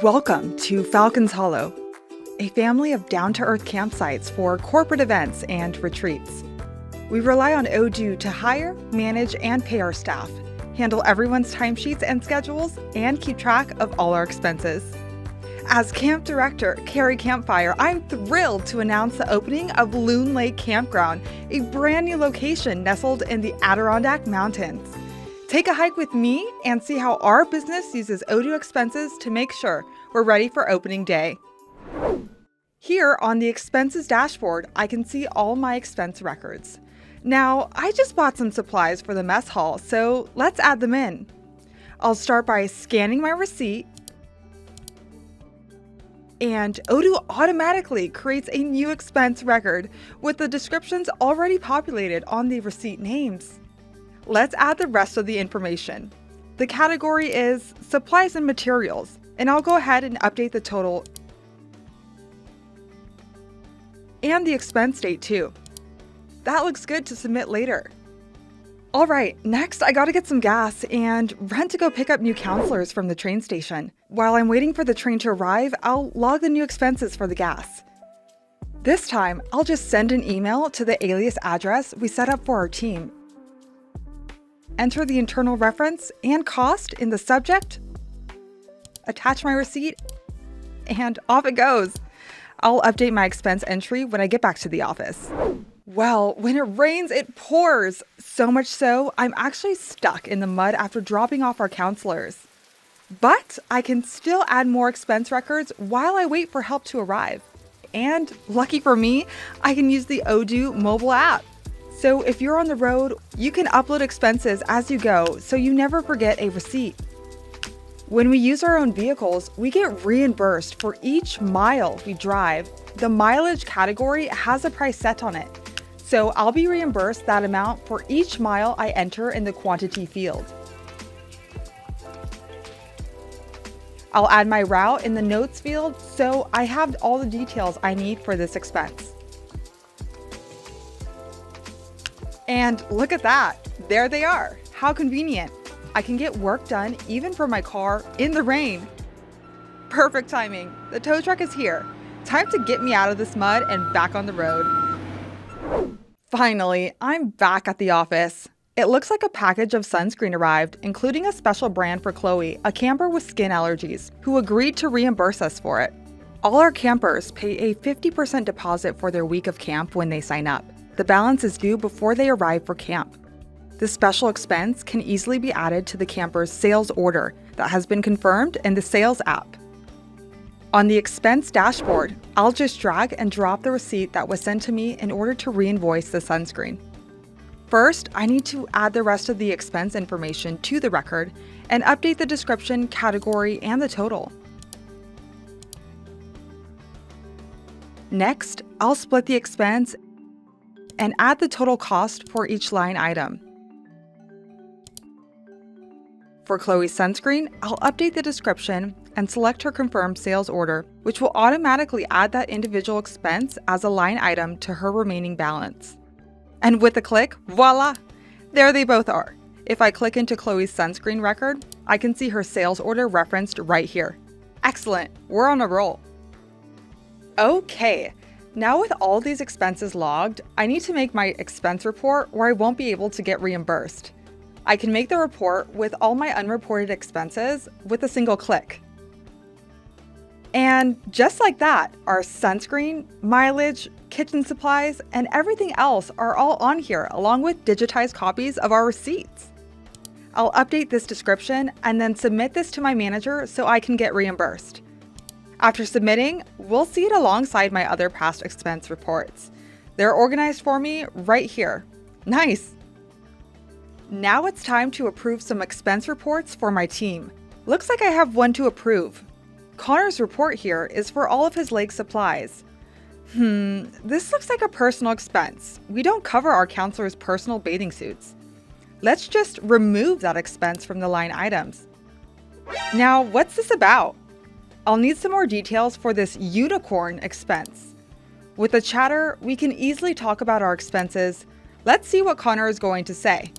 Welcome to Falcon's Hollow, a family of down-to-earth campsites for corporate events and retreats. We rely on Odoo to hire, manage, and pay our staff, handle everyone's timesheets and schedules, and keep track of all our expenses. As Camp Director, Carrie Campfire, I'm thrilled to announce the opening of Loon Lake Campground, a brand new location nestled in the Adirondack Mountains. Take a hike with me and see how our business uses Odoo expenses to make sure we're ready for opening day. Here on the expenses dashboard, I can see all my expense records. Now, I just bought some supplies for the mess hall, so let's add them in. I'll start by scanning my receipt, and Odoo automatically creates a new expense record with the descriptions already populated on the receipt names. Let's add the rest of the information. The category is supplies and materials, and I'll go ahead and update the total and the expense date too. That looks good to submit later. All right, next I gotta get some gas and rent to go pick up new counselors from the train station. While I'm waiting for the train to arrive, I'll log the new expenses for the gas. This time, I'll just send an email to the alias address we set up for our team. Enter the internal reference and cost in the subject, attach my receipt, and off it goes. I'll update my expense entry when I get back to the office. Well, when it rains, it pours. So much so, I'm actually stuck in the mud after dropping off our counselors. But I can still add more expense records while I wait for help to arrive. And lucky for me, I can use the Odoo mobile app. So if you're on the road, you can upload expenses as you go so you never forget a receipt. When we use our own vehicles, we get reimbursed for each mile we drive. The mileage category has a price set on it. So I'll be reimbursed that amount for each mile I enter in the quantity field. I'll add my route in the notes field so I have all the details I need for this expense. And look at that, there they are. How convenient. I can get work done even from my car in the rain. Perfect timing, the tow truck is here. Time to get me out of this mud and back on the road. Finally, I'm back at the office. It looks like a package of sunscreen arrived, including a special brand for Chloe, a camper with skin allergies, who agreed to reimburse us for it. All our campers pay a 50% deposit for their week of camp when they sign up. The balance is due before they arrive for camp. The special expense can easily be added to the camper's sales order that has been confirmed in the sales app. On the expense dashboard, I'll just drag and drop the receipt that was sent to me in order to re-invoice the sunscreen. First, I need to add the rest of the expense information to the record and update the description, category, and the total. Next, I'll split the expense and add the total cost for each line item. For Chloe's sunscreen, I'll update the description and select her confirmed sales order, which will automatically add that individual expense as a line item to her remaining balance. And with a click, voila! There they both are. If I click into Chloe's sunscreen record, I can see her sales order referenced right here. Excellent, we're on a roll. Okay, now with all these expenses logged, I need to make my expense report where I won't be able to get reimbursed. I can make the report with all my unreported expenses with a single click. And just like that, our sunscreen, mileage, kitchen supplies, and everything else are all on here along with digitized copies of our receipts. I'll update this description and then submit this to my manager so I can get reimbursed. After submitting, we'll see it alongside my other past expense reports. They're organized for me right here. Nice! Now it's time to approve some expense reports for my team. Looks like I have one to approve. Connor's report here is for all of his lake supplies. This looks like a personal expense. We don't cover our counselors' personal bathing suits. Let's just remove that expense from the line items. Now, what's this about? I'll need some more details for this unicorn expense. With the chatter, we can easily talk about our expenses. Let's see what Connor is going to say.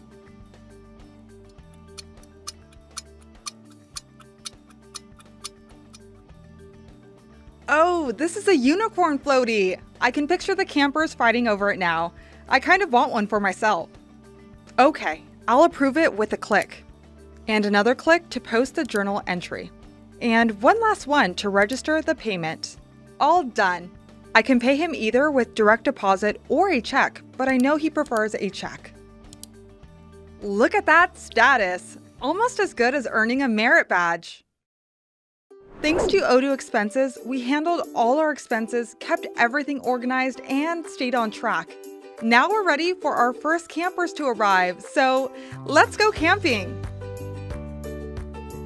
Oh, this is a unicorn floaty! I can picture the campers fighting over it now. I kind of want one for myself. Okay, I'll approve it with a click. And another click to post the journal entry. And one last one to register the payment. All done. I can pay him either with direct deposit or a check, but I know he prefers a check. Look at that status! Almost as good as earning a merit badge. Thanks to Odoo Expenses, we handled all our expenses, kept everything organized, and stayed on track. Now we're ready for our first campers to arrive, so let's go camping!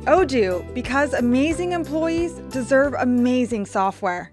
Odoo, because amazing employees deserve amazing software.